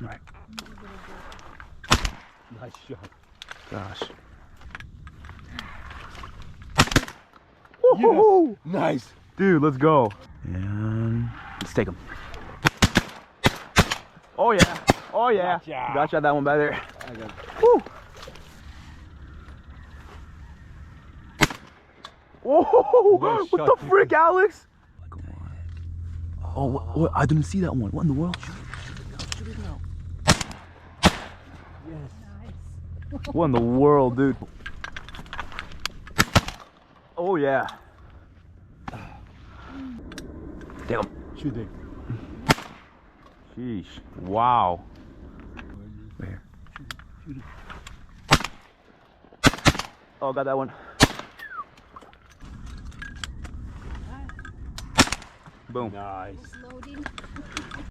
Right. Nice shot. Gosh. Yes. Nice. Dude, let's go. And let's take him. Oh yeah. Oh yeah. Gotcha that one better. I got it. Woo. Whoa! Nice What shot, the frick, Alex? Come on. Oh, what? I didn't see that one. What in the world? Shoot it now. Yes. What in the world, dude? Oh yeah. Damn. Shoot it. Sheesh. Wow. Right here. Shoot it. Oh, got that one. Boom. Nice. Loading.